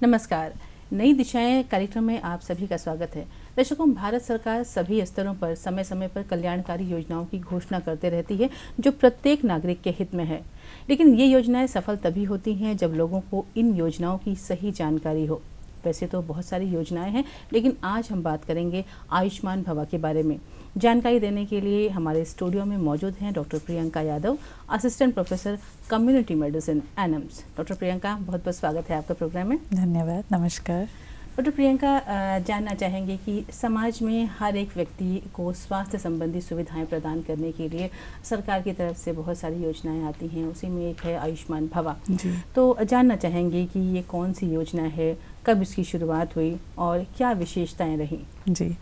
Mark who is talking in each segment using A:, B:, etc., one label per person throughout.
A: नमस्कार। नई दिशाएं कार्यक्रम में आप सभी का स्वागत है। दर्शकों, भारत सरकार सभी स्तरों पर समय समय पर कल्याणकारी योजनाओं की घोषणा करते रहती है जो प्रत्येक नागरिक के हित में है। लेकिन ये योजनाएं सफल तभी होती हैं जब लोगों को इन योजनाओं की सही जानकारी हो। वैसे तो बहुत सारी योजनाएं हैं, लेकिन आज हम बात करेंगे आयुष्मान भवा के बारे में। जानकारी देने के लिए हमारे स्टूडियो में मौजूद हैं doctor Priyanka Yadav, assistant professor community medicine AIIMS. Doctor Priyanka, बहुत बहुत स्वागत है आपका प्रोग्राम में।
B: धन्यवाद। नमस्कार।
A: डॉक्टर प्रियंका, जानना चाहेंगे कि समाज में हर एक व्यक्ति को स्वास्थ्य संबंधी सुविधाएं प्रदान करने के लिए सरकार की तरफ से बहुत सारी योजनाएं आती हैं, उसी में एक है आयुष्मान भवा। तो जानना चाहेंगे कि ये कौन सी योजना है, कब इसकी शुरुआत हुई और क्या विशेषताएं रहीं?
B: जी,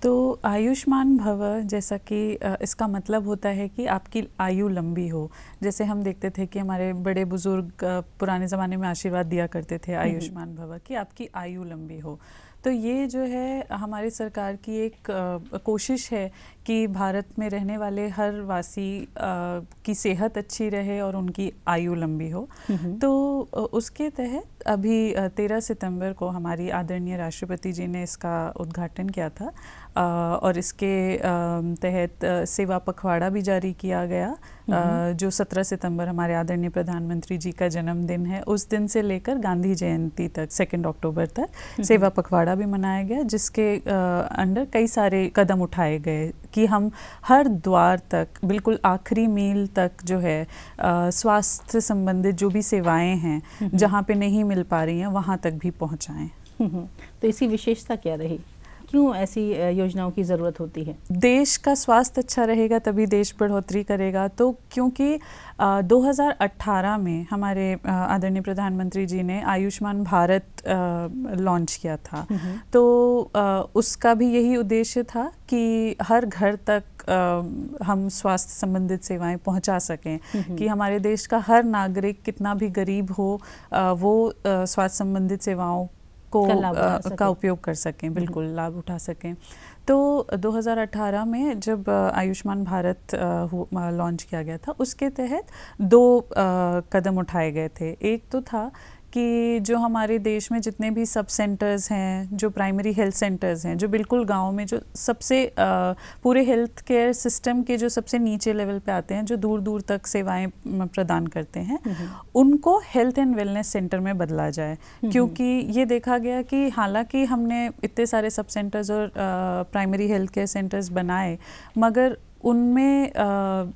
B: तो आयुष्मान भव जैसा कि इसका मतलब होता है कि आपकी आयु लंबी हो। जैसे हम देखते थे कि हमारे बड़े बुजुर्ग पुराने ज़माने में आशीर्वाद दिया करते थे आयुष्मान भव, कि आपकी आयु लंबी हो। तो ये जो है हमारी सरकार की एक कोशिश है कि भारत में रहने वाले हर वासी की सेहत अच्छी रहे और उनकी आयु लंबी हो। तो उसके तहत अभी 13 सितंबर को हमारी आदरणीय राष्ट्रपति जी ने इसका उद्घाटन किया था और इसके तहत सेवा पखवाड़ा भी जारी किया गया, जो 17 सितंबर हमारे आदरणीय प्रधानमंत्री जी का जन्मदिन है। उस दिन से लेकर गांधी जयंती तक 2 अक्टूबर तक सेवा पखवाड़ा भी मनाया गया, जिसके अंडर कई सारे कदम उठाए गए कि हम हर द्वार तक, बिल्कुल आखिरी मील तक जो है स्वास्थ्य संबंधित जो भी सेवाएं हैं जहाँ पे नहीं मिल पा रही हैं वहाँ तक भी पहुँचाएं।
A: तो इसकी विशेषता क्या रही? क्यों ऐसी योजनाओं की ज़रूरत होती है?
B: देश का स्वास्थ्य अच्छा रहेगा तभी देश बढ़ोतरी करेगा। तो क्योंकि 2018 में हमारे आदरणीय प्रधानमंत्री जी ने आयुष्मान भारत लॉन्च किया था, तो उसका भी यही उद्देश्य था कि हर घर तक हम स्वास्थ्य संबंधित सेवाएं पहुंचा सकें, कि हमारे देश का हर नागरिक कितना भी गरीब हो वो स्वास्थ्य संबंधित सेवाओं का उपयोग कर सकें, बिल्कुल लाभ उठा सकें। तो 2018 में जब आयुष्मान भारत लॉन्च किया गया था, उसके तहत 2 कदम उठाए गए थे। एक तो था कि जो हमारे देश में जितने भी सब सेंटर्स हैं, जो प्राइमरी हेल्थ सेंटर्स हैं, जो बिल्कुल गांव में, जो सबसे पूरे हेल्थ केयर सिस्टम के जो सबसे नीचे लेवल पे आते हैं, जो दूर दूर तक सेवाएं प्रदान करते हैं, उनको हेल्थ एंड वेलनेस सेंटर में बदला जाए। क्योंकि ये देखा गया कि हालांकि हमने इतने सारे सब सेंटर्स और प्राइमरी हेल्थ केयर सेंटर्स बनाए, मगर उनमें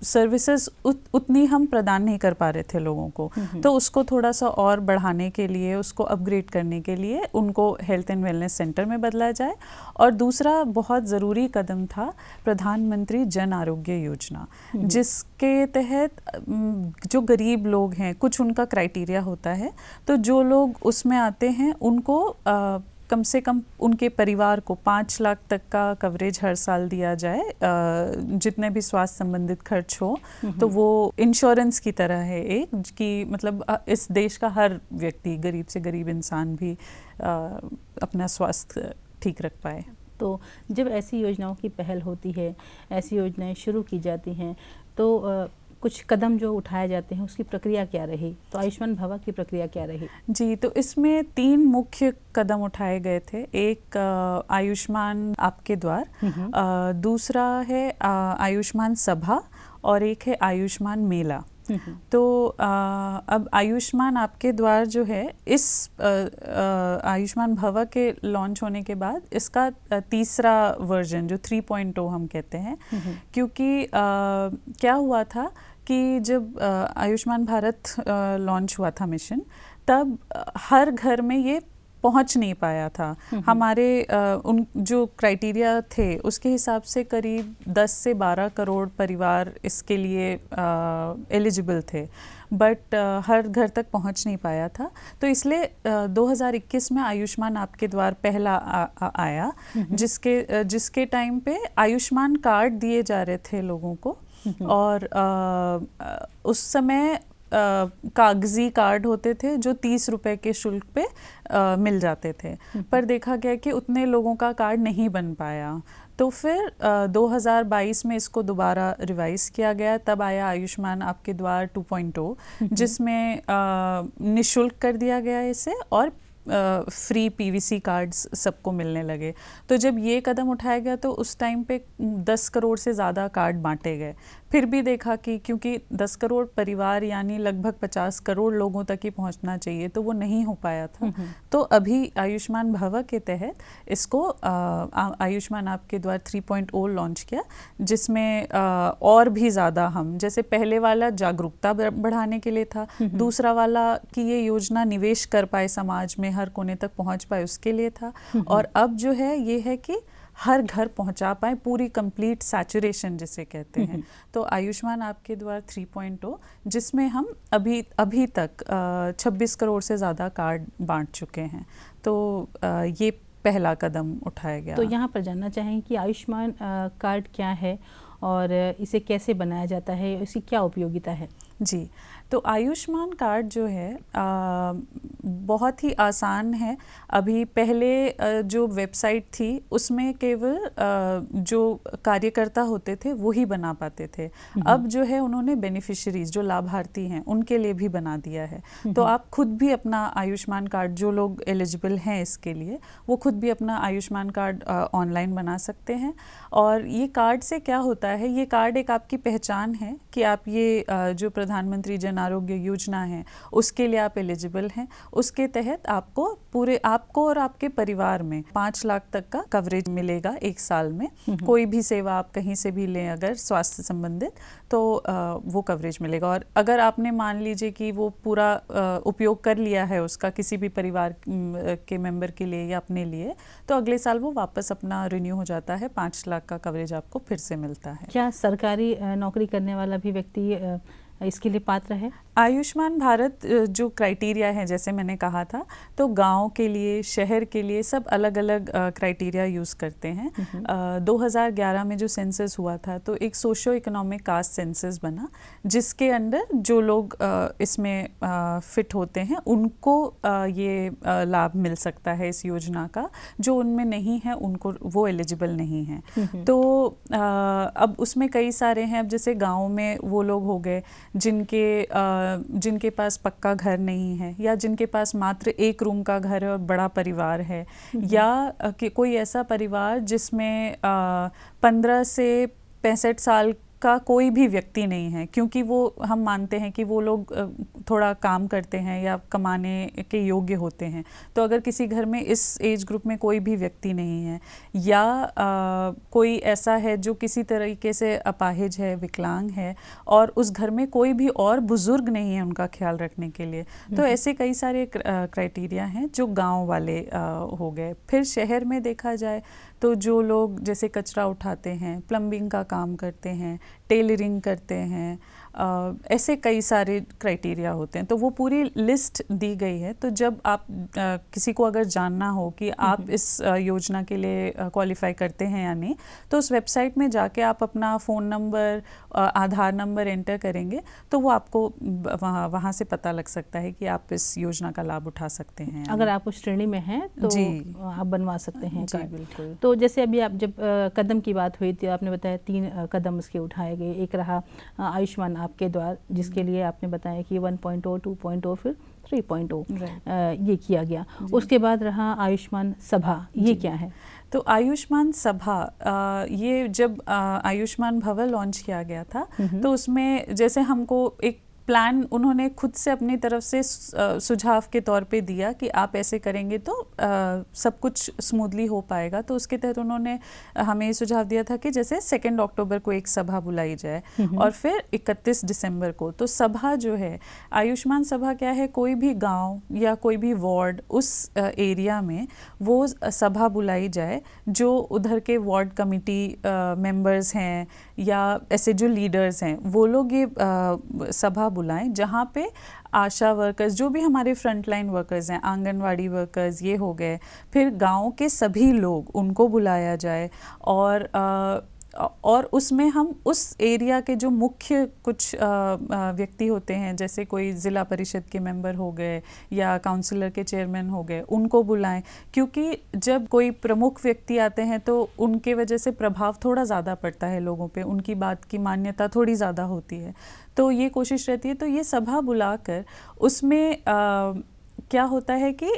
B: सर्विसेज उतनी हम प्रदान नहीं कर पा रहे थे लोगों को। तो उसको थोड़ा सा और बढ़ाने के लिए, उसको अपग्रेड करने के लिए उनको हेल्थ एंड वेलनेस सेंटर में बदला जाए। और दूसरा बहुत ज़रूरी कदम था प्रधानमंत्री जन आरोग्य योजना, जिसके तहत जो गरीब लोग हैं, कुछ उनका क्राइटेरिया होता है, तो जो लोग उसमें आते हैं उनको कम से कम उनके परिवार को 5 लाख तक का कवरेज हर साल दिया जाए, जितने भी स्वास्थ्य संबंधित खर्च हो। तो वो इंश्योरेंस की तरह है एक, कि मतलब इस देश का हर व्यक्ति, गरीब से गरीब इंसान भी अपना स्वास्थ्य ठीक रख पाए।
A: तो जब ऐसी योजनाओं की पहल होती है, ऐसी योजनाएं शुरू की जाती हैं, तो कुछ कदम जो उठाए जाते हैं उसकी प्रक्रिया क्या रही? तो आयुष्मान भवा की प्रक्रिया क्या रही?
B: जी, तो इसमें 3 मुख्य कदम उठाए गए थे। एक आयुष्मान आपके द्वार, दूसरा है आयुष्मान सभा, और एक है आयुष्मान मेला। तो अब आयुष्मान आपके द्वार जो है, इस आयुष्मान भवा के लॉन्च होने के बाद इसका तीसरा वर्जन, जो 3.0 हम कहते हैं, क्योंकि क्या हुआ था कि जब आयुष्मान भारत लॉन्च हुआ था मिशन, तब हर घर में ये पहुंच नहीं पाया था। हमारे उन जो क्राइटेरिया थे उसके हिसाब से करीब 10 से 12 करोड़ परिवार इसके लिए एलिजिबल थे, बट हर घर तक पहुंच नहीं पाया था। तो इसलिए 2021 में आयुष्मान आपके द्वार पहला आया, जिसके टाइम पे आयुष्मान कार्ड दिए जा रहे थे लोगों को, और उस समय कागजी कार्ड होते थे जो 30 रुपए के शुल्क पे मिल जाते थे। पर देखा गया कि उतने लोगों का कार्ड नहीं बन पाया, तो फिर 2022 में इसको दोबारा रिवाइज किया गया। तब आया आयुष्मान आपके द्वार 2.0, जिसमें निःशुल्क कर दिया गया इसे, और फ्री पीवीसी कार्ड्स सबको मिलने लगे। तो जब ये कदम उठाया गया तो उस टाइम पे 10 करोड़ से ज़्यादा कार्ड बांटे गए। फिर भी देखा कि क्योंकि 10 करोड़ परिवार यानी लगभग 50 करोड़ लोगों तक ही पहुंचना चाहिए, तो वो नहीं हो पाया था। तो अभी आयुष्मान भव के तहत इसको आयुष्मान आपके द्वारा 3.0 लॉन्च किया, जिसमें और भी ज़्यादा हम, जैसे पहले वाला जागरूकता बढ़ाने के लिए था, दूसरा वाला कि ये योजना निवेश कर पाए समाज में, हर कोने तक पहुंच पाए उसके लिए था, और अब जो है ये है कि हर घर पहुंचा पाए, पूरी कंप्लीट सैचुरेशन जिसे कहते हैं। तो आयुष्मान आपके द्वारा 3.0, जिसमें हम अभी तक 26 करोड़ से ज़्यादा कार्ड बांट चुके हैं। तो ये पहला कदम उठाया गया।
A: तो यहाँ पर जानना चाहेंगे कि आयुष्मान कार्ड क्या है और इसे कैसे बनाया जाता है, इसकी क्या उपयोगिता है?
B: जी, तो आयुष्मान कार्ड जो है बहुत ही आसान है। अभी पहले जो वेबसाइट थी उसमें केवल जो कार्यकर्ता होते थे वो ही बना पाते थे। अब जो है उन्होंने बेनिफिशरीज, जो लाभार्थी हैं, उनके लिए भी बना दिया है। तो आप खुद भी अपना आयुष्मान कार्ड, जो लोग एलिजिबल हैं इसके लिए, वो खुद भी अपना आयुष्मान कार्ड ऑनलाइन बना सकते हैं। और ये कार्ड से क्या होता है, ये कार्ड एक आपकी पहचान है कि आप ये जो प्रधानमंत्री जन आरोग्य योजना है उसके लिए आप एलिजिबल हैं। उसके तहत आपको और आपके परिवार में 5 लाख तक का कवरेज मिलेगा 1 साल में। कोई भी सेवा आप कहीं से भी लें अगर स्वास्थ्य संबंधित, तो वो कवरेज मिलेगा। और अगर आपने मान लीजिए कि वो पूरा उपयोग कर लिया है उसका किसी भी परिवार के मेंबर के लिए या अपने लिए, तो अगले साल वो वापस अपना रिन्यू हो जाता है, 5 लाख का कवरेज आपको फिर से मिलता है।
A: क्या सरकारी नौकरी करने वाला भी व्यक्ति इसके लिए पात्र है?
B: आयुष्मान भारत जो क्राइटेरिया है, जैसे मैंने कहा था, तो गांव के लिए, शहर के लिए सब अलग अलग क्राइटेरिया यूज़ करते हैं। 2011 में जो सेंसस हुआ था तो एक सोशो इकोनॉमिक कास्ट सेंसस बना, जिसके अंडर जो लोग इसमें फिट होते हैं उनको ये लाभ मिल सकता है इस योजना का। जो उनमें नहीं है उनको वो एलिजिबल नहीं है। तो अब उसमें कई सारे हैं। अब जैसे गाँव में वो लोग हो गए जिनके पास पक्का घर नहीं है, या जिनके पास मात्र 1 रूम का घर है और बड़ा परिवार है, या कि कोई ऐसा परिवार जिसमें 15 से 65 साल का कोई भी व्यक्ति नहीं है, क्योंकि वो हम मानते हैं कि वो लोग थोड़ा काम करते हैं या कमाने के योग्य होते हैं। तो अगर किसी घर में इस एज ग्रुप में कोई भी व्यक्ति नहीं है, या कोई ऐसा है जो किसी तरीके से अपाहिज है, विकलांग है, और उस घर में कोई भी और बुजुर्ग नहीं है उनका ख्याल रखने के लिए, तो ऐसे कई सारे क्राइटेरिया हैं जो गांव वाले हो गए। फिर शहर में देखा जाए तो जो लोग जैसे कचरा उठाते हैं, प्लम्बिंग का काम करते हैं, टेलरिंग करते हैं, ऐसे कई सारे क्राइटेरिया होते हैं। तो वो पूरी लिस्ट दी गई है। तो जब आप किसी को अगर जानना हो कि आप इस योजना के लिए क्वालिफाई करते हैं या नहीं, तो उस वेबसाइट में जाके आप अपना फ़ोन नंबर, आधार नंबर एंटर करेंगे तो वो आपको वहाँ से पता लग सकता है कि आप इस योजना का लाभ उठा सकते हैं।
A: अगर आप उस श्रेणी में हैं तो आप बनवा सकते हैं।
B: जी बिल्कुल।
A: तो जैसे अभी आप जब कदम की बात हुई थी, आपने बताया 3 कदम उसके उठाए गए। एक रहा आयुष्मान आपके द्वारा, जिसके लिए आपने बताया कि 1.0, 2.0, फिर 3.0 ये किया गया। उसके बाद रहा आयुष्मान सभा, ये क्या है?
B: तो आयुष्मान सभा, ये जब आयुष्मान भव लॉन्च किया गया था तो उसमें जैसे हमको एक प्लान उन्होंने खुद से अपनी तरफ से सुझाव के तौर पे दिया कि आप ऐसे करेंगे तो सब कुछ स्मूथली हो पाएगा। तो उसके तहत उन्होंने हमें सुझाव दिया था कि जैसे 2 अक्टूबर को एक सभा बुलाई जाए और फिर 31 दिसंबर को। तो सभा जो है, आयुष्मान सभा क्या है, कोई भी गांव या कोई भी वार्ड उस एरिया में वो सभा बुलाई जाए, जो उधर के वार्ड कमेटी मेंबर्स हैं या ऐसे जो लीडर्स हैं वो लोग ये सभा बुलाएं, जहाँ पे आशा वर्कर्स, जो भी हमारे फ्रंटलाइन वर्कर्स हैं, आंगनवाड़ी वर्कर्स ये हो गए, फिर गांव के सभी लोग, उनको बुलाया जाए। और उसमें हम उस एरिया के जो मुख्य कुछ व्यक्ति होते हैं, जैसे कोई ज़िला परिषद के मेंबर हो गए या काउंसिलर के चेयरमैन हो गए, उनको बुलाएं। क्योंकि जब कोई प्रमुख व्यक्ति आते हैं तो उनके वजह से प्रभाव थोड़ा ज़्यादा पड़ता है लोगों पे, उनकी बात की मान्यता थोड़ी ज़्यादा होती है। तो ये कोशिश रहती है। तो ये सभा बुलाकर उसमें क्या होता है कि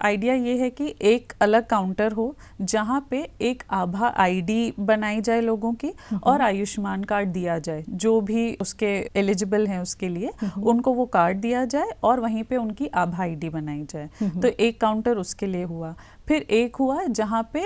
B: आइडिया ये है कि एक अलग काउंटर हो जहाँ पे एक आभा आईडी बनाई जाए लोगों की और आयुष्मान कार्ड दिया जाए, जो भी उसके एलिजिबल हैं उसके लिए उनको वो कार्ड दिया जाए और वहीं पे उनकी आभा आईडी बनाई जाए। तो एक काउंटर उसके लिए हुआ। फिर एक हुआ जहाँ पे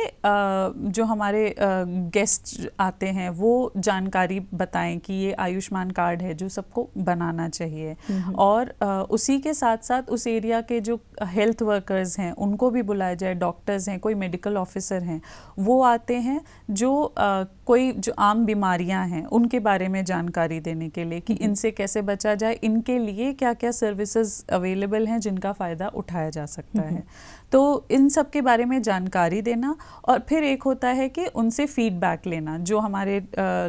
B: जो हमारे गेस्ट आते हैं वो जानकारी बताएं कि ये आयुष्मान कार्ड है जो सबको बनाना चाहिए, और उसी के साथ साथ उस एरिया के जो हेल्थ वर्कर्स हैं उनको भी बुलाया जाए, डॉक्टर्स हैं, कोई मेडिकल ऑफिसर हैं, वो आते हैं जो कोई जो आम बीमारियां हैं उनके बारे में जानकारी देने के लिए कि इनसे कैसे बचा जाए, इनके लिए क्या क्या सर्विसेज अवेलेबल हैं जिनका फ़ायदा उठाया जा सकता है। तो इन सब के बारे में जानकारी देना, और फिर एक होता है कि उनसे फीडबैक लेना। जो हमारे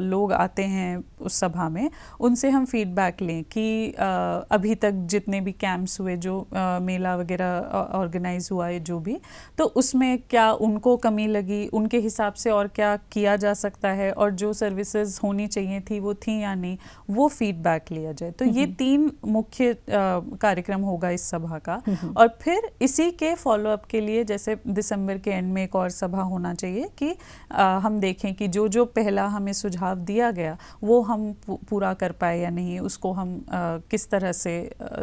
B: लोग आते हैं उस सभा में उनसे हम फीडबैक लें कि अभी तक जितने भी कैंप्स हुए, जो मेला वगैरह ऑर्गेनाइज हुआ है जो भी, तो उसमें क्या उनको कमी लगी, उनके हिसाब से और क्या किया जा सकता है, और जो सर्विसेज होनी चाहिए थी वो थी या नहीं, वो फीडबैक लिया जाए। तो ये 3 मुख्य कार्यक्रम होगा इस सभा का। और फिर इसी के फॉलो अप के लिए जैसे दिसंबर के एंड में एक और सभा होना चाहिए कि हम देखें कि जो जो पहला हमें सुझाव दिया गया वो हम पूरा कर पाए या नहीं, उसको हम किस तरह से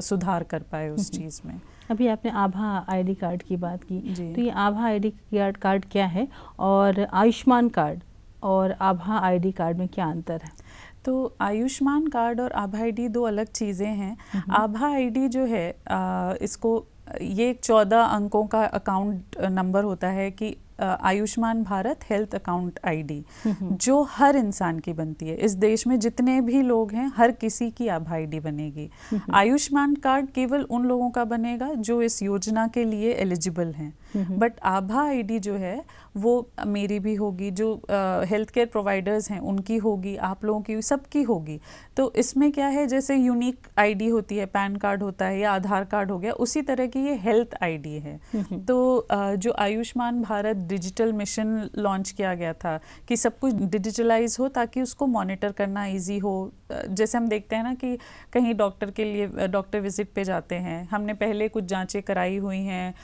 B: सुधार कर पाए उस चीज़ में।
A: अभी आपने आभा आईडी कार्ड की बात की, तो ये आभा आईडी कार्ड क्या है और आयुष्मान कार्ड और आभा आईडी कार्ड में क्या अंतर है?
B: तो आयुष्मान कार्ड और आभा आईडी 2 अलग चीज़ें हैं। आभा आईडी जो है इसको ये एक 14 अंकों का अकाउंट नंबर होता है कि Ayushman Bharat health account ID, जो हर इंसान की बनती है। इस देश में जितने भी लोग हैं हर किसी की आभा आईडी बनेगी। आयुष्मान कार्ड केवल उन लोगों का बनेगा जो इस योजना के लिए एलिजिबल हैं। बट आभा आईडी जो है वो मेरी भी होगी, जो हेल्थ केयर प्रोवाइडर्स हैं उनकी होगी, आप लोगों की, सबकी होगी। तो इसमें क्या है, जैसे यूनिक आईडी होती है, पैन कार्ड होता है या आधार कार्ड हो गया, उसी तरह की ये हेल्थ आईडी है। तो जो Ayushman Bharat digital mission launch किया गया था कि सब कुछ डिजिटलाइज हो ताकि उसको मॉनिटर करना इजी हो। जैसे हम देखते हैं ना कि कहीं डॉक्टर के लिए डॉक्टर विजिट पे जाते हैं, हमने पहले कुछ जांचें कराई हुई हैं,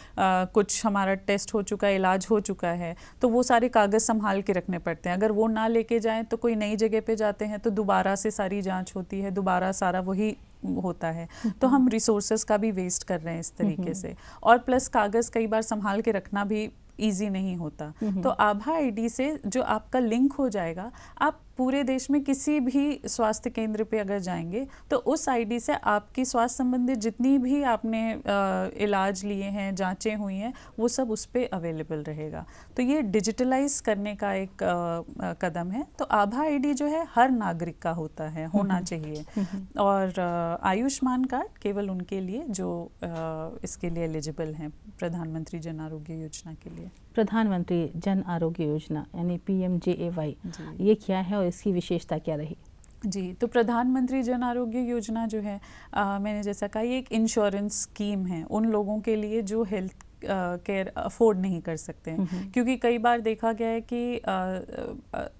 B: कुछ हमारा टेस्ट हो चुका है, इलाज हो चुका है, तो वो सारे कागज़ संभाल के रखने पड़ते हैं। अगर वो ना लेके जाएं तो कोई नई जगह पे जाते हैं तो दोबारा से सारी जांच होती है, दोबारा सारा वही होता है। तो हम रिसोर्सेज का भी वेस्ट कर रहे हैं इस तरीके से, और प्लस कागज़ कई बार संभाल के रखना भी ईजी नहीं होता। तो आभा आईडी से जो आपका लिंक हो जाएगा, आप पूरे देश में किसी भी स्वास्थ्य केंद्र पे अगर जाएंगे तो उस आईडी से आपकी स्वास्थ्य संबंधित जितनी भी आपने इलाज लिए हैं, जांचें हुई हैं, वो सब उस पे अवेलेबल रहेगा। तो ये डिजिटलाइज करने का एक कदम है। तो आभा आईडी जो है हर नागरिक का होता है, होना चाहिए। और आयुष्मान कार्ड केवल उनके लिए जो इसके लिए एलिजिबल हैं, प्रधानमंत्री जन आरोग्य योजना के लिए।
A: प्रधानमंत्री जन आरोग्य योजना यानी PMJAY, ये क्या है और इसकी विशेषता क्या रही?
B: जी, तो प्रधानमंत्री जन आरोग्य योजना जो है, मैंने जैसा कहा, ये एक इंश्योरेंस स्कीम है उन लोगों के लिए जो हेल्थ केयर अफोर्ड नहीं कर सकते हैं। क्योंकि कई बार देखा गया है कि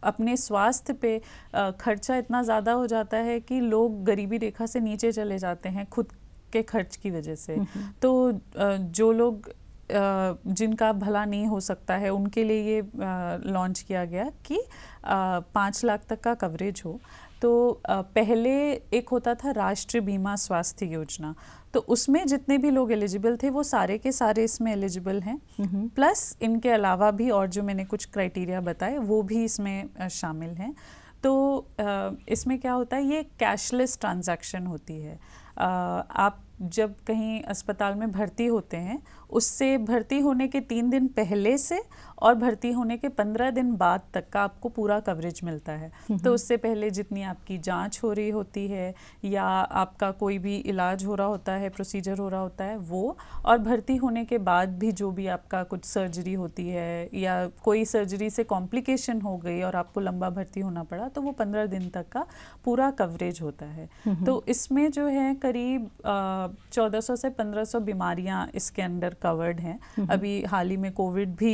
B: अपने स्वास्थ्य पे खर्चा इतना ज़्यादा हो जाता है कि लोग गरीबी रेखा से नीचे चले जाते हैं खुद के खर्च की वजह से। तो जो लोग जिनका भला नहीं हो सकता है उनके लिए ये लॉन्च किया गया कि 5 लाख तक का कवरेज हो। तो पहले एक होता था राष्ट्रीय बीमा स्वास्थ्य योजना, तो उसमें जितने भी लोग एलिजिबल थे वो सारे के सारे इसमें एलिजिबल हैं। प्लस इनके अलावा भी और जो मैंने कुछ क्राइटेरिया बताए वो भी इसमें शामिल हैं। तो इसमें क्या होता है, ये कैशलेस ट्रांजैक्शन होती है। आप जब कहीं अस्पताल में भर्ती होते हैं, उससे भर्ती होने के 3 दिन पहले से और भर्ती होने के 15 दिन बाद तक का आपको पूरा कवरेज मिलता है। तो उससे पहले जितनी आपकी जांच हो रही होती है या आपका कोई भी इलाज हो रहा होता है, प्रोसीजर हो रहा होता है वो, और भर्ती होने के बाद भी जो भी आपका कुछ सर्जरी होती है या कोई सर्जरी से कॉम्प्लिकेशन हो गई और आपको लंबा भर्ती होना पड़ा, तो वो 15 दिन तक का पूरा कवरेज होता है। तो इसमें जो है करीब 1400 से 1500 बीमारियां इसके अंडर कवर्ड हैं। अभी हाल ही में कोविड भी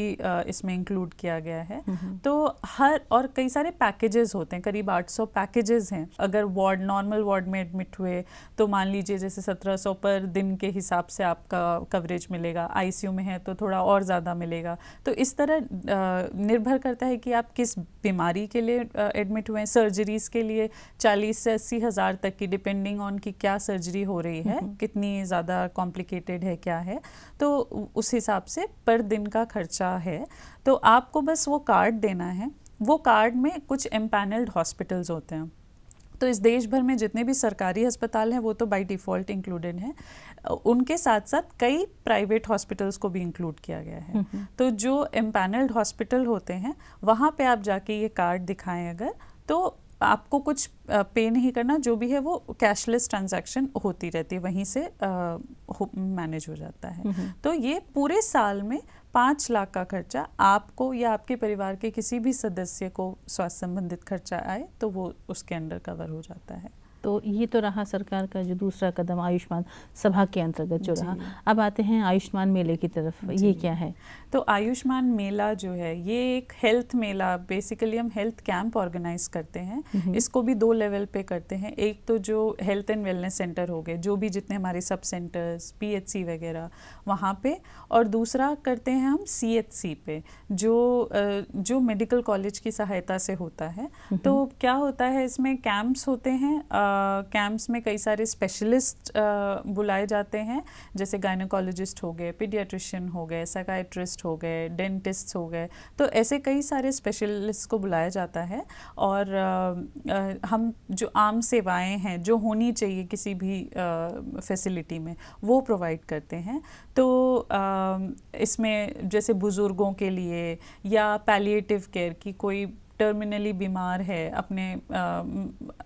B: इसमें इंक्लूड किया गया है। तो हर और कई सारे पैकेजेस होते हैं, करीब 800 पैकेजेस हैं। अगर वार्ड नॉर्मल वार्ड में एडमिट हुए तो मान लीजिए जैसे 1700 पर दिन के हिसाब से आपका कवरेज मिलेगा, आईसीयू में है तो थोड़ा और ज़्यादा मिलेगा। तो इस तरह निर्भर करता है कि आप किस बीमारी के लिए एडमिट हुए हैं। सर्जरीज के लिए 40 से 80 हज़ार तक की, डिपेंडिंग ऑन कि क्या सर्जरी हो रही है, कितनी ज़्यादा कॉम्प्लिकेटेड है, क्या है, तो उस हिसाब से पर दिन का खर्चा है। तो आपको बस वो कार्ड देना है। वो कार्ड में कुछ एम्पैनल्ड हॉस्पिटल्स होते हैं। तो इस देश भर में जितने भी सरकारी अस्पताल हैं वो तो बाय डिफ़ॉल्ट इंक्लूडेड हैं, उनके साथ साथ कई प्राइवेट हॉस्पिटल्स को भी इंक्लूड किया गया है। तो जो एम्पैनल्ड हॉस्पिटल होते हैं वहाँ पे आप जाके ये कार्ड दिखाएं अगर, तो आपको कुछ पे नहीं करना, जो भी है वो कैशलेस ट्रांजैक्शन होती रहती है, वहीं से मैनेज हो जाता है। तो ये पूरे साल में 5 लाख का खर्चा आपको या आपके परिवार के किसी भी सदस्य को स्वास्थ्य संबंधित खर्चा आए तो वो उसके अंडर कवर हो जाता है।
A: तो ये तो रहा सरकार का जो दूसरा कदम आयुष्मान सभा के अंतर्गत जो रहा। अब आते हैं आयुष्मान मेले की तरफ, ये क्या है?
B: तो आयुष्मान मेला जो है ये एक हेल्थ मेला, बेसिकली हम हेल्थ कैंप ऑर्गेनाइज करते हैं। इसको भी 2 लेवल पे करते हैं। एक तो जो हेल्थ एंड वेलनेस सेंटर हो गए, जो भी जितने हमारे सब सेंटर्स, पीएचसी वगैरह वहाँ पे, और दूसरा करते हैं हम सीएचसी पे, जो मेडिकल कॉलेज की सहायता से होता है। तो क्या होता है, इसमें कैंप्स होते हैं। कैंप्स में कई सारे स्पेशलिस्ट बुलाए जाते हैं, जैसे गायनोकोलॉजिस्ट हो गए, पीडियाट्रिशियन हो गए, साइकाइट्रिस्ट हो गए, डेंटिस्ट हो गए। तो ऐसे कई सारे स्पेशलिस्ट को बुलाया जाता है। और हम जो आम सेवाएं हैं जो होनी चाहिए किसी भी फैसिलिटी में, वो प्रोवाइड करते हैं। तो इसमें जैसे बुज़ुर्गों के लिए या पैलिएटिव केयर की, कोई टर्मिनली बीमार है, अपने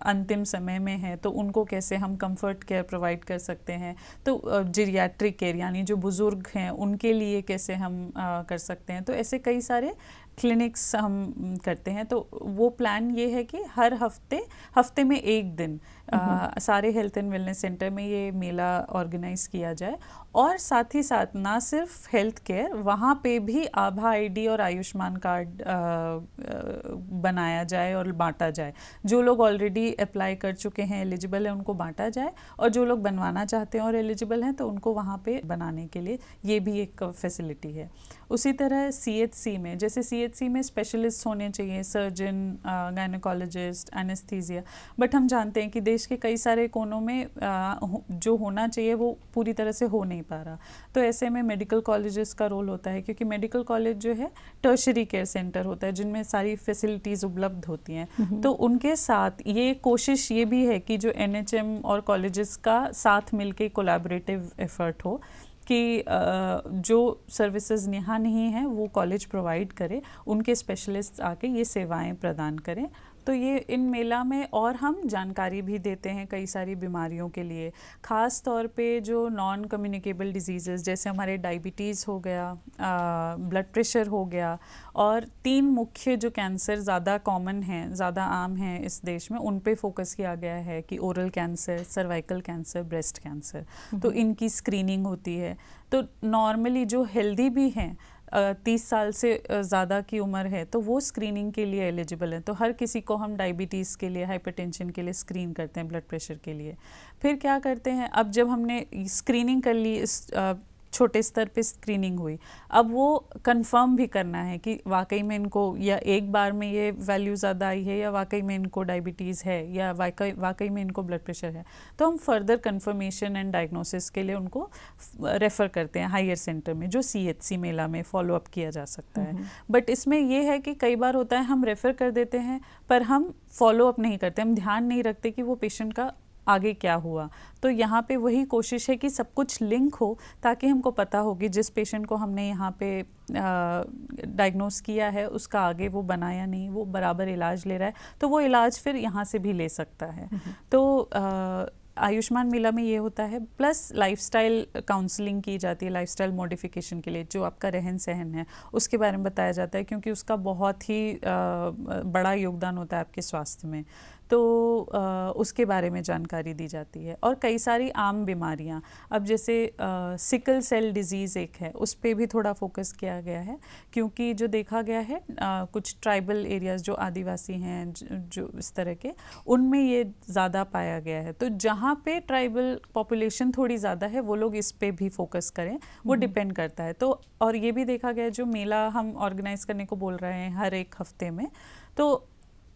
B: अंतिम समय में है, तो उनको कैसे हम कंफर्ट केयर प्रोवाइड कर सकते हैं। तो जीरियाट्रिक केयर यानी जो बुज़ुर्ग हैं उनके लिए कैसे हम कर सकते हैं। तो ऐसे कई सारे क्लिनिक्स हम करते हैं। तो वो प्लान ये है कि हर हफ्ते में एक दिन सारे हेल्थ एंड वेलनेस सेंटर में ये मेला ऑर्गेनाइज किया जाए। और साथ ही साथ ना सिर्फ हेल्थ केयर, वहाँ पे भी आभा आईडी और आयुष्मान कार्ड बनाया जाए और बांटा जाए। जो लोग ऑलरेडी अप्लाई कर चुके हैं, एलिजिबल है, उनको बांटा जाए, और जो लोग बनवाना चाहते हैं और एलिजिबल हैं तो उनको वहाँ पे बनाने के लिए ये भी एक फैसिलिटी है। उसी तरह सीएचसी में, जैसे सीएचसी में स्पेशलिस्ट होने चाहिए, सर्जन, गायनोकोलॉजिस्ट, एनेस्थीसिया, बट हम जानते हैं कि देश के कई सारे कोनों में जो होना चाहिए वो पूरी तरह से हो नहीं पा रहा। तो ऐसे में मेडिकल कॉलेजेस का रोल होता है, क्योंकि मेडिकल कॉलेज जो है टर्शरी केयर सेंटर होता है जिनमें सारी फैसिलिटीज़ उपलब्ध होती हैं। तो उनके साथ ये कोशिश ये भी है कि जो एनएचएम और कॉलेजेस का साथ मिलके कोलैबोरेटिव एफर्ट हो कि जो सर्विसेज यहाँ नहीं हैं वो कॉलेज प्रोवाइड करे, उनके स्पेशलिस्ट आके ये सेवाएं प्रदान करें। तो ये इन मेला में और हम जानकारी भी देते हैं कई सारी बीमारियों के लिए, ख़ास तौर पे जो नॉन कम्युनिकेबल डिजीज़ेस, जैसे हमारे डायबिटीज़ हो गया, ब्लड प्रेशर हो गया, और 3 मुख्य जो कैंसर ज़्यादा कॉमन हैं, ज़्यादा आम हैं इस देश में, उन पे फोकस किया गया है कि oral cancer, cervical cancer, breast cancer. तो इनकी स्क्रीनिंग होती है। तो नॉर्मली जो हेल्दी भी हैं, 30 साल से ज़्यादा की उम्र है, तो वो स्क्रीनिंग के लिए एलिजिबल है। तो हर किसी को हम डायबिटीज़ के लिए, हाइपरटेंशन के लिए स्क्रीन करते हैं, ब्लड प्रेशर के लिए। फिर क्या करते हैं, अब जब हमने स्क्रीनिंग कर ली, इस छोटे स्तर पे स्क्रीनिंग हुई, अब वो कंफर्म भी करना है कि वाकई में इनको, या एक बार में ये वैल्यू ज़्यादा आई है, या वाकई में इनको डायबिटीज़ है, या वाकई में इनको ब्लड प्रेशर है। तो हम फर्दर कंफर्मेशन एंड डायग्नोसिस के लिए उनको रेफ़र करते हैं हायर सेंटर में, जो सीएचसी मेला में फॉलो अप किया जा सकता है। बट इसमें ये है कि कई बार होता है हम रेफ़र कर देते हैं पर हम फॉलो अप नहीं करते, हम ध्यान नहीं रखते कि वो पेशेंट का आगे क्या हुआ। तो यहाँ पे वही कोशिश है कि सब कुछ लिंक हो, ताकि हमको पता हो कि जिस पेशेंट को हमने यहाँ पे डायग्नोस किया है उसका आगे वो बना या नहीं, वो बराबर इलाज ले रहा है, तो वो इलाज फिर यहाँ से भी ले सकता है। तो आयुष्मान मेला में ये होता है। प्लस लाइफस्टाइल काउंसलिंग की जाती है, लाइफस्टाइल मॉडिफिकेशन के लिए, जो आपका रहन सहन है उसके बारे में बताया जाता है, क्योंकि उसका बहुत ही बड़ा योगदान होता है आपके स्वास्थ्य में। तो उसके बारे में जानकारी दी जाती है। और कई सारी आम बीमारियां, अब जैसे सिकल सेल डिजीज़ एक है, उस पर भी थोड़ा फोकस किया गया है, क्योंकि जो देखा गया है कुछ ट्राइबल एरियाज़ जो आदिवासी हैं, जो इस तरह के, उनमें ये ज़्यादा पाया गया है। तो जहाँ पे ट्राइबल पॉपुलेशन थोड़ी ज़्यादा है वो लोग इस पे भी फोकस करें, वो डिपेंड करता है। तो और ये भी देखा गया, जो मेला हम ऑर्गेनाइज करने को बोल रहे हैं हर एक हफ्ते में, तो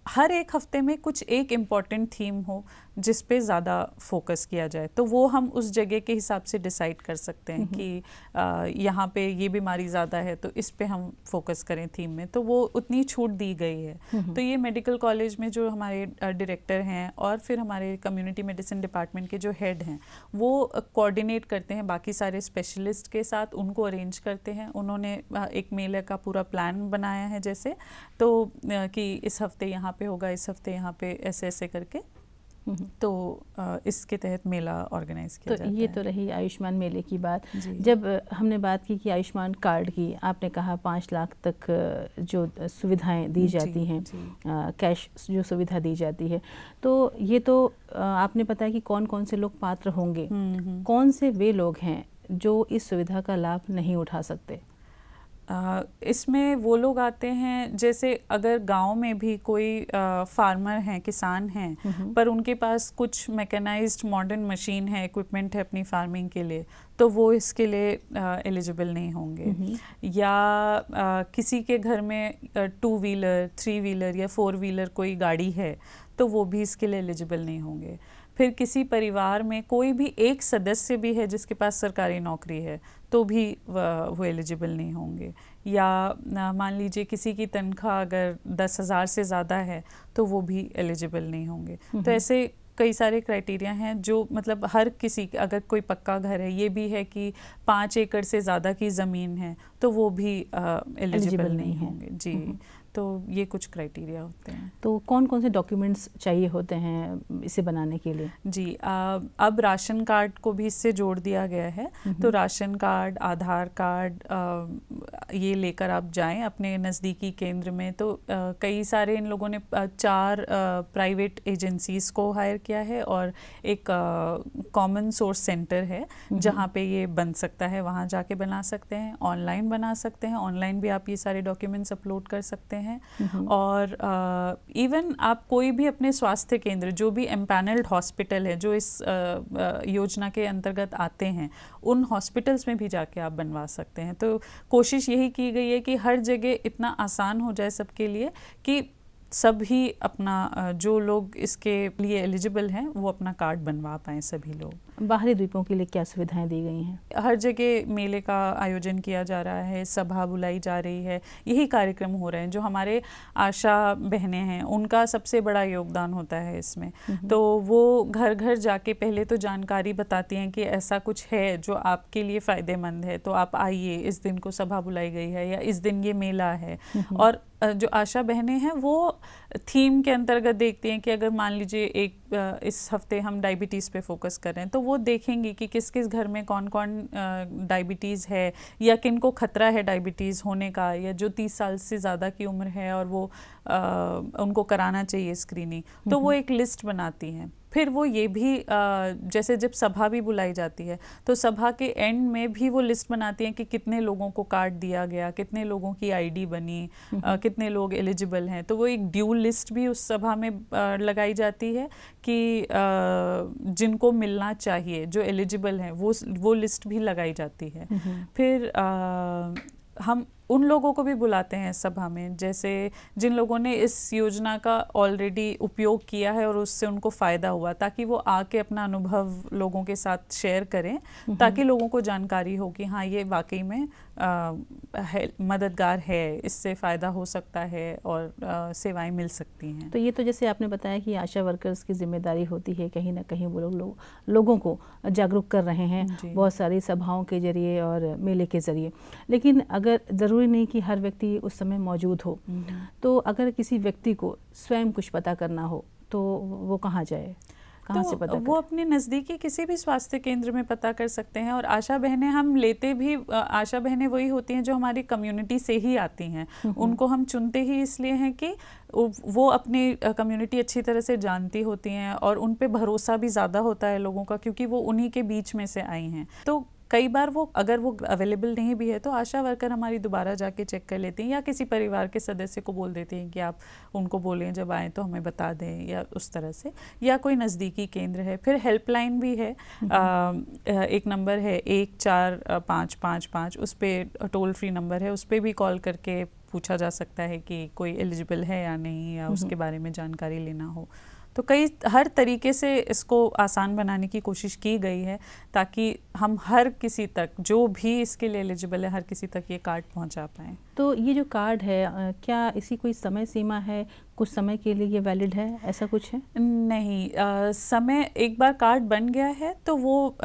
B: हर एक हफ्ते में कुछ एक इम्पॉर्टेंट थीम हो जिस पे ज़्यादा फोकस किया जाए, तो वो हम उस जगह के हिसाब से डिसाइड कर सकते हैं कि यहाँ पे ये बीमारी ज़्यादा है तो इस पे हम फोकस करें थीम में, तो वो उतनी छूट दी गई है। तो ये मेडिकल कॉलेज में जो हमारे डायरेक्टर हैं और फिर हमारे कम्युनिटी मेडिसिन डिपार्टमेंट के जो हेड हैं, वो कोऑर्डिनेट करते हैं बाकी सारे स्पेशलिस्ट के साथ, उनको अरेंज करते हैं। उन्होंने एक मेले का पूरा प्लान बनाया है, जैसे तो कि इस हफ्ते यहाँ पे होगा, इस हफ्ते यहाँ पे, ऐसे ऐसे करके, तो इसके तहत मेला ऑर्गेनाइज किया जाता है।
A: ये तो रही आयुष्मान मेले की बात। जब हमने बात की कि आयुष्मान कार्ड की, आपने कहा 5 लाख तक जो सुविधाएं दी जाती हैं, कैश जो सुविधा दी जाती है, तो ये तो आपने बताया कि कौन कौन से लोग पात्र होंगे, कौन से वे लोग हैं जो इस सुविधा का लाभ नहीं उठा सकते?
B: इसमें वो लोग आते हैं, जैसे अगर गांव में भी कोई फार्मर हैं, किसान हैं, पर उनके पास कुछ मैकेनाइज्ड मॉडर्न मशीन है, इक्विपमेंट है अपनी फार्मिंग के लिए, तो वो इसके लिए एलिजिबल नहीं होंगे। या किसी के घर में 2 व्हीलर, 3 व्हीलर या 4 व्हीलर कोई गाड़ी है, तो वो भी इसके लिए एलिजिबल नहीं होंगे। फिर किसी परिवार में कोई भी एक सदस्य भी है जिसके पास सरकारी नौकरी है, तो भी वो एलिजिबल नहीं होंगे। या मान लीजिए किसी की तनख्वाह अगर 10,000 से ज़्यादा है, तो वो भी एलिजिबल नहीं होंगे। तो ऐसे कई सारे क्राइटेरिया हैं जो मतलब हर किसी, अगर कोई पक्का घर है, ये भी है कि 5 एकड़ से ज़्यादा की ज़मीन है, तो वो भी एलिजिबल नहीं होंगे। जी, तो ये कुछ क्राइटेरिया होते हैं।
A: तो कौन कौन से डॉक्यूमेंट्स चाहिए होते हैं इसे बनाने के लिए?
B: जी, अब राशन कार्ड को भी इससे जोड़ दिया गया है, तो राशन कार्ड, आधार कार्ड, ये लेकर आप जाएं अपने नज़दीकी केंद्र में। तो कई सारे इन लोगों ने 4 प्राइवेट एजेंसीज़ को हायर किया है और एक कॉमन सोर्स सेंटर है जहाँ पे ये बन सकता है, वहाँ जाके बना सकते हैं, ऑनलाइन बना सकते हैं, ऑनलाइन भी आप ये सारे डॉक्यूमेंट्स अपलोड कर सकते हैं। और इवन आप कोई भी अपने स्वास्थ्य केंद्र, जो भी एम्पैनल्ड हॉस्पिटल है जो इस योजना के अंतर्गत आते हैं, उन हॉस्पिटल्स में भी जाके आप बनवा सकते हैं। तो कोशिश यही की गई है कि हर जगह इतना आसान हो जाए सबके लिए कि सभी अपना, जो लोग इसके लिए एलिजिबल हैं, वो अपना कार्ड बनवा पाएँ सभी लोग।
A: बाहरी द्वीपों के लिए क्या सुविधाएं दी गई हैं?
B: हर जगह मेले का आयोजन किया जा रहा है, सभा बुलाई जा रही है, यही कार्यक्रम हो रहे हैं। जो हमारे आशा बहनें हैं, उनका सबसे बड़ा योगदान होता है इसमें। तो वो घर घर जाके पहले तो जानकारी बताती हैं कि ऐसा कुछ है जो आपके लिए फ़ायदेमंद है, तो आप आइए, इस दिन को सभा बुलाई गई है या इस दिन ये मेला है। और जो आशा बहनें हैं वो थीम के अंतर्गत देखती हैं कि अगर मान लीजिए इस हफ्ते हम डायबिटीज़ पे फोकस कर रहे हैं, तो वो देखेंगी कि किस किस घर में कौन कौन डायबिटीज़ है या किन को खतरा है डायबिटीज़ होने का, या जो 30 साल से ज़्यादा की उम्र है और वो उनको कराना चाहिए स्क्रीनिंग, तो वो एक लिस्ट बनाती हैं। फिर वो ये भी जैसे जब सभा भी बुलाई जाती है, तो सभा के एंड में भी वो लिस्ट बनाती हैं कि कितने लोगों को कार्ड दिया गया, कितने लोगों की आईडी बनी, कितने लोग एलिजिबल हैं। तो वो एक ड्यू लिस्ट भी उस सभा में लगाई जाती है कि जिनको मिलना चाहिए, जो एलिजिबल हैं, वो लिस्ट भी लगाई जाती है। फिर हम उन लोगों को भी बुलाते हैं सभा में, जैसे जिन लोगों ने इस योजना का ऑलरेडी उपयोग किया है और उससे उनको फ़ायदा हुआ, ताकि वो आके अपना अनुभव लोगों के साथ शेयर करें, ताकि लोगों को जानकारी हो कि हाँ, ये वाकई में मददगार है, इससे फ़ायदा हो सकता है और सेवाएं मिल सकती हैं।
A: तो ये तो जैसे आपने बताया कि आशा वर्कर्स की जिम्मेदारी होती है, कहीं ना कहीं वो लोगों को जागरूक कर रहे हैं बहुत सारी सभाओं के जरिए और मेले के ज़रिए। लेकिन अगर ज़रूरी नहीं कि हर व्यक्ति उस समय मौजूद हो, तो अगर किसी व्यक्ति को स्वयं कुछ पता करना हो तो वो कहाँ जाए? कहाँ से पता
B: वो
A: करें?
B: अपने नज़दीकी किसी भी स्वास्थ्य केंद्र में पता कर सकते हैं। और आशा बहनें हम लेते भी, आशा बहनें वही होती हैं जो हमारी कम्युनिटी से ही आती हैं। उनको हम चुनते ही इसलिए हैं कि वो अपनी कम्युनिटी अच्छी तरह से जानती होती हैं और उन पे भरोसा भी ज़्यादा होता है लोगों का, क्योंकि वो उन्हीं के बीच में से आई हैं। तो कई बार वो अगर वो अवेलेबल नहीं भी है तो आशा वर्कर हमारी दोबारा जाके चेक कर लेती हैं, या किसी परिवार के सदस्य को बोल देती हैं कि आप उनको बोलें जब आएँ तो हमें बता दें, या उस तरह से, या कोई नज़दीकी केंद्र है। फिर हेल्पलाइन भी है, एक नंबर है 145555, उस पर टोल फ्री नंबर है, उस पर भी कॉल करके पूछा जा सकता है कि कोई एलिजिबल है या नहीं, या उसके बारे में जानकारी लेना हो। तो हर तरीके से इसको आसान बनाने की कोशिश की गई है ताकि हम हर किसी तक, जो भी इसके लिए एलिजिबल है, हर किसी तक ये कार्ड पहुंचा पाएँ।
A: तो ये जो कार्ड है क्या इसी कोई समय सीमा है, कुछ समय के लिए ये वैलिड है, ऐसा कुछ है?
B: नहीं, समय एक बार कार्ड बन गया है तो वो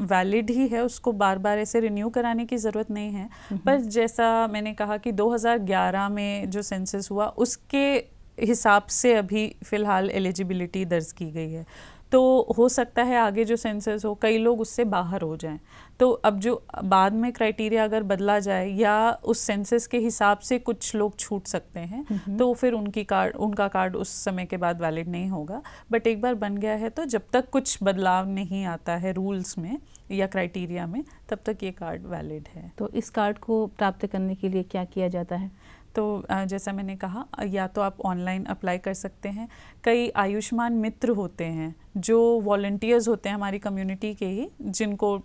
B: वैलिड ही है, उसको बार बार ऐसे रिन्यू कराने की ज़रूरत नहीं है। पर जैसा मैंने कहा कि 2011 में जो सेंसस हुआ उसके हिसाब से अभी फ़िलहाल एलिजिबिलिटी दर्ज की गई है। तो हो सकता है आगे जो सेंसस हो कई लोग उससे बाहर हो जाएं, तो अब जो बाद में क्राइटेरिया अगर बदला जाए या उस सेंसस के हिसाब से कुछ लोग छूट सकते हैं, तो फिर उनका कार्ड उस समय के बाद वैलिड नहीं होगा। बट एक बार बन गया है तो जब तक कुछ बदलाव नहीं आता है रूल्स में या क्राइटेरिया में, तब तक ये कार्ड वैलिड है।
A: तो इस कार्ड को प्राप्त करने के लिए क्या किया जाता है?
B: तो जैसा मैंने कहा, या तो आप ऑनलाइन अप्लाई कर सकते हैं। कई आयुष्मान मित्र होते हैं जो वॉलंटियर्स होते हैं हमारी कम्युनिटी के ही, जिनको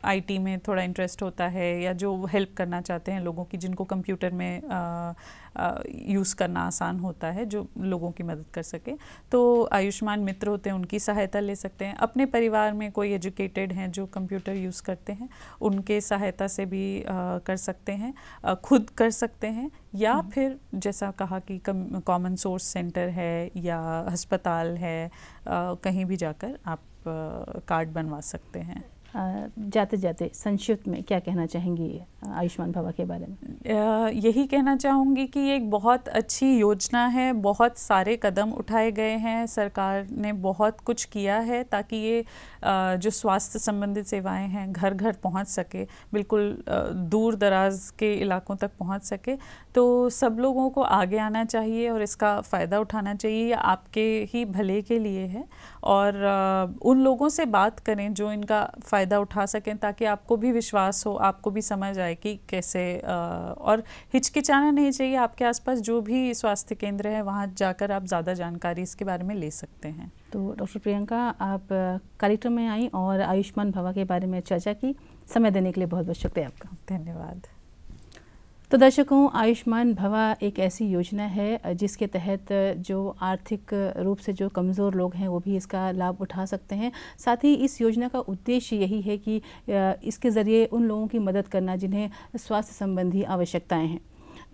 B: आईटी में थोड़ा इंटरेस्ट होता है या जो हेल्प करना चाहते हैं लोगों की, जिनको कंप्यूटर में यूज़ करना आसान होता है, जो लोगों की मदद कर सके। तो आयुष्मान मित्र होते हैं, उनकी सहायता ले सकते हैं। अपने परिवार में कोई एजुकेटेड हैं जो कंप्यूटर यूज़ करते हैं, उनके सहायता से भी कर सकते हैं, खुद कर सकते हैं, या फिर जैसा कहा कि कॉमन सोर्स सेंटर है या अस्पताल है, कहीं भी जाकर आप कार्ड बनवा सकते हैं।
A: जाते जाते संक्षिप्त में क्या कहना चाहेंगी आयुष्मान भवा के बारे में?
B: यही कहना चाहूँगी कि ये एक बहुत अच्छी योजना है, बहुत सारे कदम उठाए गए हैं, सरकार ने बहुत कुछ किया है ताकि ये जो स्वास्थ्य संबंधित सेवाएं हैं घर घर पहुंच सके, बिल्कुल दूर दराज के इलाकों तक पहुंच सके। तो सब लोगों को आगे आना चाहिए और इसका फ़ायदा उठाना चाहिए, ये आपके ही भले के लिए है। और उन लोगों से बात करें जो इनका फ़ायदा उठा सकें, ताकि आपको भी विश्वास हो, आपको भी समझ आए कि कैसे, और हिचकिचाना नहीं चाहिए। आपके आसपास जो भी स्वास्थ्य केंद्र है वहाँ जाकर आप ज़्यादा जानकारी इसके बारे में ले सकते हैं।
A: तो डॉक्टर प्रियंका, आप कार्यक्रम में आई और आयुष्मान भवा के बारे में चर्चा की। समय देने के लिए बहुत बहुत शुक्रिया आपका।
B: धन्यवाद।
A: तो दर्शकों, आयुष्मान भवा एक ऐसी योजना है जिसके तहत जो आर्थिक रूप से जो कमज़ोर लोग हैं वो भी इसका लाभ उठा सकते हैं। साथ ही इस योजना का उद्देश्य यही है कि इसके ज़रिए उन लोगों की मदद करना जिन्हें स्वास्थ्य संबंधी आवश्यकताएं हैं।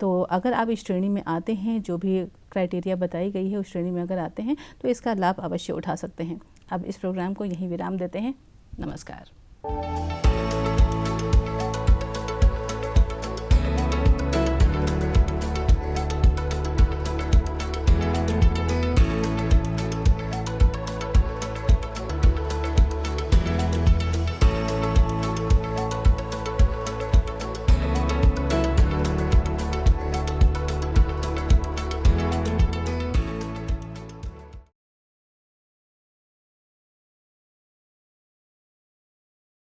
A: तो अगर आप इस श्रेणी में आते हैं, जो भी क्राइटेरिया बताई गई है उस श्रेणी में अगर आते हैं तो इसका लाभ अवश्य उठा सकते हैं। अब इस प्रोग्राम को यहीं विराम देते हैं। नमस्कार।